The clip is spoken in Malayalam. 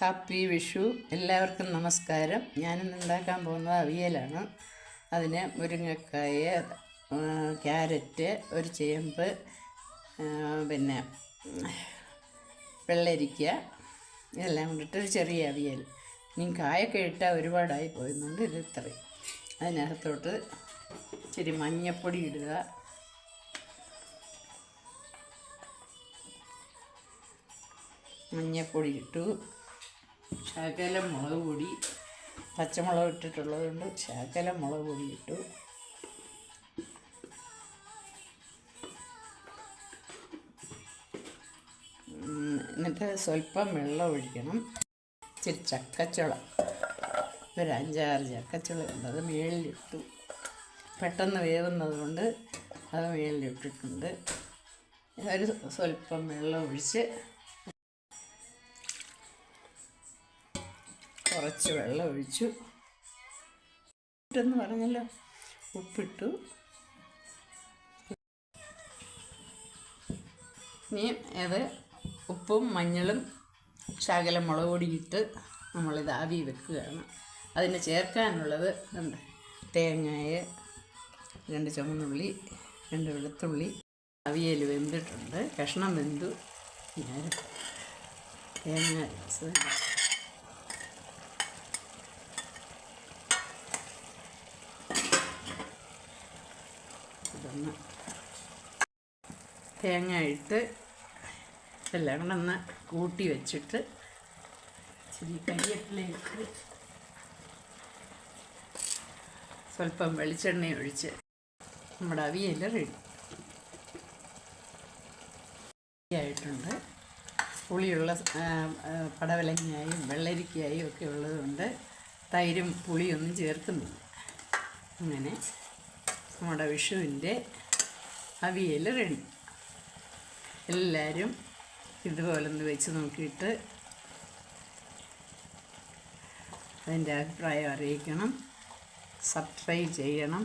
ഹാപ്പി വിഷു. എല്ലാവർക്കും നമസ്കാരം. ഞാനിന്ന് ഉണ്ടാക്കാൻ പോകുന്നത് അവിയലാണ്. അതിന് മുരിങ്ങക്കായ, ക്യാരറ്റ്, ഒരു ചേമ്പ്, പിന്നെ വെള്ളരിക്ക ഇതെല്ലാം കൊണ്ടിട്ട് ഒരു ചെറിയ അവിയൽ. ഇനി കായൊക്കെ ഇട്ടാൽ ഒരുപാടായി പോയിരുന്നുണ്ട്. ഇത് ഇത്രയും. അതിനകത്തോട്ട് ഇച്ചിരി മഞ്ഞപ്പൊടി ഇടുക, മഞ്ഞപ്പൊടി ഇട്ടു, ശകലം മുളക് പൊടി, പച്ചമുളക് ഇട്ടിട്ടുള്ളത് കൊണ്ട് ശകലം മുളക് പൊടി ഇട്ടു, എന്നിട്ട് സ്വല്പം വെള്ളം ഒഴിക്കണം. ഇച്ചിരി ചക്കച്ചുള, ഒരു 5-6 ചക്കച്ചുള ഉണ്ട്, അത് മേളിലിട്ടു. പെട്ടെന്ന് വേവുന്നത് കൊണ്ട് അത് മേളിലിട്ടിട്ടുണ്ട്. ഒരു സ്വല്പം വെള്ളം ഒഴിച്ച്, കുറച്ച് വെള്ളം ഒഴിച്ചു, ഇട്ടെന്ന് പറഞ്ഞല്ലോ, ഉപ്പിട്ടു. ഇനി അത് ഉപ്പും മഞ്ഞളും ശകലം മുളക് പൊടി ഇട്ട് നമ്മളിത് ആവി വെക്കുകയാണ്. അതിന് ചേർക്കാനുള്ളത് ഉണ്ട്: തേങ്ങായ 2 ചുവന്നുള്ളി, 2 വെളുത്തുള്ളി. അവിയൽ വെന്തിട്ടുണ്ട്, കഷ്ണം വെന്തു. ഞാൻ തേങ്ങ ഇതൊന്ന് തേങ്ങ ഇട്ട് എല്ലാം കൂടെ ഒന്ന് കൂട്ടി വെച്ചിട്ട് ഇച്ചിരി കരിവേപ്പിലയിട്ട് സ്വല്പം വെളിച്ചെണ്ണ ഒഴിച്ച് നമ്മുടെ അവിയൽ റെഡി ആയിട്ടുണ്ട്. പുളിയുള്ള പടവലങ്ങയായും വെള്ളരിക്കയായും ഒക്കെ ഉള്ളതുകൊണ്ട് തൈരും പുളിയൊന്നും ചേർക്കുന്നില്ല. അങ്ങനെ നമ്മുടെ വിഷുവിൻ്റെ അവിയൽ റെഡി. എല്ലാവരും ഇതുപോലൊന്ന് വെച്ച് നോക്കിയിട്ട് അതിൻ്റെ അഭിപ്രായം അറിയിക്കണം. സബ്സ്ക്രൈബ് ചെയ്യണം.